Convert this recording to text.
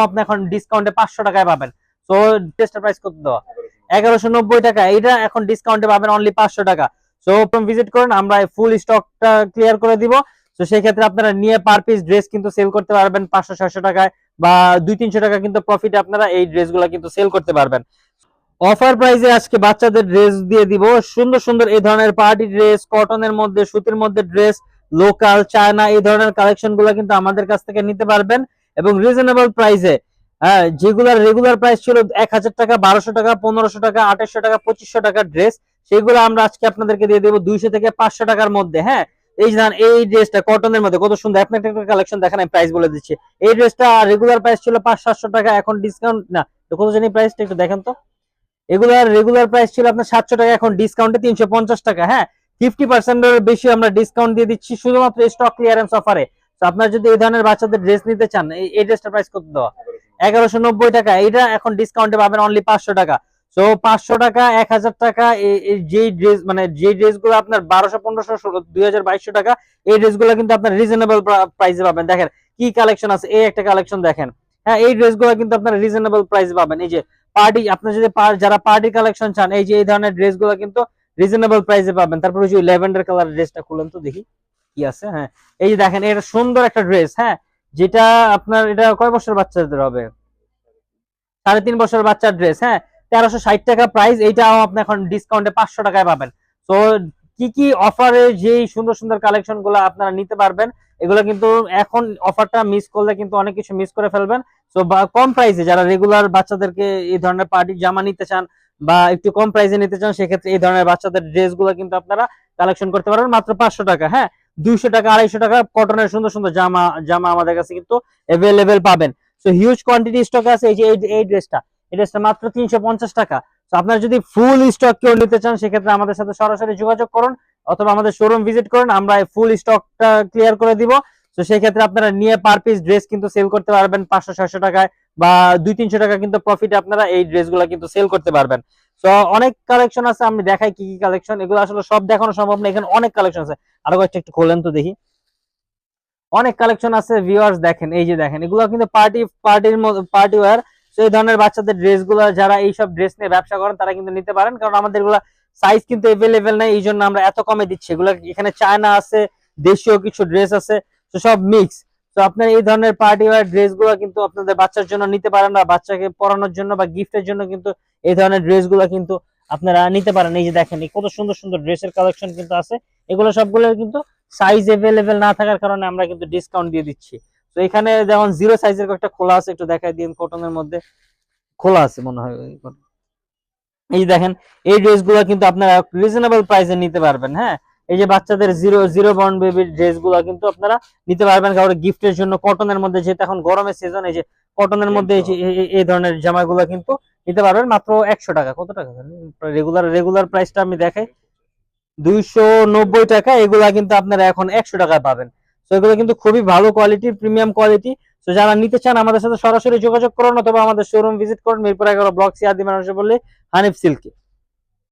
আপনি এখন ডিসকাউন্টে 500 টাকায় পাবেন। তো টেস্টের প্রাইস কত দেওয়া 1190 টাকা, এইটা এখন ডিসকাউন্টে পাবেন অনলি 500 টাকা। সো ভিজিট করুন, আমরা ফুল স্টকটা ক্লিয়ার করে দিব। তো সেই ক্ষেত্রে আপনারা নিয়ে পার পিস ড্রেস কিন্তু সেল করতে পারবেন 500-600 টাকায় বা 200-300 টাকা কিন্তু প্রফিটে আপনারা এই ড্রেসগুলো কিন্তু সেল করতে পারবেন। অফার প্রাইসে আজকে বাচ্চাদের ড্রেস দিয়ে দিব, সুন্দর সুন্দর এই ধরনের পার্টি ড্রেস, কটনের মধ্যে সুতির মধ্যে ড্রেস, লোকাল চায়না এই ধরনের কালেকশন গুলো কিন্তু আমাদের কাছ থেকে নিতে পারবেন এবং রিজনেবল প্রাইসে। হ্যাঁ, যেগুলোর রেগুলার প্রাইস ছিল 1000 টাকা, 1200 টাকা, 1500 টাকা, 2800 টাকা, 2500 টাকার ড্রেস, সেগুলো আমরা আজকে আপনাদেরকে দিয়ে দেবো 200 থেকে 500 টাকার মধ্যে। হ্যাঁ, এই যে এই ড্রেসটা কটনের মধ্যে কত সুন্দর, আপনার একটা কালেকশন দেখেন, আমি প্রাইস বলে দিচ্ছি। এই ড্রেসটা রেগুলার প্রাইস ছিল 500-700 টাকা, এখন ডিসকাউন্ট না কত জানি প্রাইসটা একটু দেখেন তো। এগুলার রেগুলার প্রাইস ছিল আপনার 700 টাকা, এখন ডিসকাউন্টে 350 টাকা। হ্যাঁ, 50% এর বেশি আমরা ডিসকাউন্ট দিয়ে দিচ্ছি শুধুমাত্র স্টক ক্লিয়ারেন্স অফারে। তো আপনারা যদি এই ধরনের বাচ্চাদের ড্রেস নিতে চান, এই ড্রেসটার প্রাইস কত দেওয়া 1190 টাকা, এইটা এখন ডিসকাউন্টে পাবেন অনলি 500 টাকা। সো 500 টাকা, 1000 টাকা, যেই ড্রেস মানে যে ড্রেসগুলো আপনার 1200, 1500, 2200 টাকা, এই ড্রেসগুলো কিন্তু আপনার রিজনেবল প্রাইসে পাবেন। দেখেন কি কালেকশন আছে, এই একটা কালেকশন দেখেন। হ্যাঁ, এই ড্রেসগুলো কিন্তু আপনার রিজনেবল প্রাইসে পাবেন। এই যে পার্টি, আপনি যদি যারা পার্টি কালেকশন চান, এই যে এই ধরনের ড্রেসগুলো কিন্তু রিজনেবল প্রাইসে পাবেন। তারপরে ওই যে ল্যাভেন্ডার কালার ড্রেসটা খুলেন তো দেখি কি আছে। হ্যাঁ, এই যে দেখেন, এটা সুন্দর একটা ড্রেস। হ্যাঁ, যেটা আপনার এটা কয় বছর বাচ্চাদের হবে, 3.5 বছর বাচ্চার ড্রেস। হ্যাঁ, 1360 টাকা প্রাইস, এইটাও আপনি এখন ডিসকাউন্টে 500 টাকায় পাবেন। তো কি কি অফারে যেই সুন্দর সুন্দর কালেকশন গুলো আপনারা নিতে পারবেন, এগুলো কিন্তু এখন অফারটা মিস করলে কিন্তু অনেক কিছু মিস করে ফেলবেন। তো কম প্রাইসে যারা রেগুলার বাচ্চাদেরকে এই ধরনের পার্টি জামা নিতে চান বা একটু কম প্রাইসে নিতে চান, সেক্ষেত্রে এই ধরনের বাচ্চাদের ড্রেস গুলো কিন্তু আপনারা কালেকশন করতে পারবেন মাত্র 500 টাকা। হ্যাঁ, 200 টাকা, 250 টাকা কটনের সুন্দর সুন্দর জামা জামা আমাদের কাছে কিন্তু অ্যাভেলেবেল পাবেন। সো হিউজ কোয়ান্টিটি স্টক আছে। এই যে এই ড্রেসটা, এই ড্রেসটা মাত্র 350 টাকা। তো আপনারা যদি ফুল স্টক কেউ নিতে চান, সেক্ষেত্রে আমাদের সাথে সরাসরি যোগাযোগ করুন অথবা আমাদের শোরুম ভিজিট করুন, আমরা ফুল স্টকটা ক্লিয়ার করে দিব। তো সেই ক্ষেত্রে আপনারা নিয়ে পার পিস ড্রেস কিন্তু সেল করতে পারবেন 500-600 টাকায় বা 200-300 টাকা কিন্তু প্রফিটে আপনারা এই ড্রেসগুলো কিন্তু সেল করতে পারবেন। তো অনেক কালেকশন আছে, আমি দেখাই কি কি কালেকশন, এগুলো আসলে সব দেখানো সম্ভব না, এখানে অনেক কালেকশন আছে। আরো কয়েকটা একটু খোলেন তো দেখি, অনেক কালেকশন আছে ভিউয়ার্স। দেখেন, এই যে দেখেন, এগুলো কিন্তু পার্টি ওয়্যার। তো এই ধরনের বাচ্চাদের ড্রেসগুলো যারা এইসব ড্রেস নিয়ে ব্যবসা করেন, তারা কিন্তু নিতে পারেন, কারণ আমাদের এগুলো সাইজ কিন্তু এভেলেবেল নাই, এই জন্য আমরা এত কমে দিচ্ছি। এগুলো এখানে চায়না আছে, দেশীয় কিছু ড্রেস আছে, তো সব মিক্স। তো আপনার এই ধরনের পার্টি ওয়্যার ড্রেসগুলো কিন্তু আপনাদের বাচ্চার জন্য নিতে পারেন, বা বাচ্চাকে পরানোর জন্য বা গিফটের জন্য কিন্তু এই ধরনের ড্রেসগুলো কিন্তু আপনারা নিতে পারেন। এই যে দেখেন, কত সুন্দর সুন্দর ড্রেসের কালেকশন কিন্তু আছে। এগুলো সবগুলো কিন্তু সাইজ এভেলেবেল না থাকার কারণে আমরা কিন্তু ডিসকাউন্ট দিয়ে দিচ্ছি। তো এখানে যেমন 0 সাইজের একটা খোলা আছে, একটু দেখাই দিন, কটনের মধ্যে খোলা আছে মনে হয়। এই যে দেখেন, এই ড্রেসগুলো কিন্তু আপনারা রিজনেবল প্রাইসে নিতে পারবেন। হ্যাঁ, এই যে বাচ্চাদের জিরো বর্ন বেবির ড্রেসগুলো কিন্তু আপনারা নিতে পারবেন কারণ গিফটের জন্য, কটনের মধ্যে, যেহেতু এখন গরমের সিজন, এই যে কটনের মধ্যে এই ধরনের জামাগুলো কিন্তু নিতে পারবেন মাত্র 100 টাকা। কত টাকা রেগুলার প্রাইসটা আমি দেখাই, 290 টাকা। এগুলা কিন্তু আপনারা এখন 100 টাকায় পাবেন। তো এগুলো কিন্তু খুবই ভালো কোয়ালিটির, প্রিমিয়াম কোয়ালিটি। তো যারা নিতে চান আমাদের সাথে সরাসরি যোগাযোগ করুন অথবা আমাদের শোরুম ভিজিট করুন, মিরপুর 11 ব্লক সিআরডি মানুষে বললে হানিফ সিল্কে।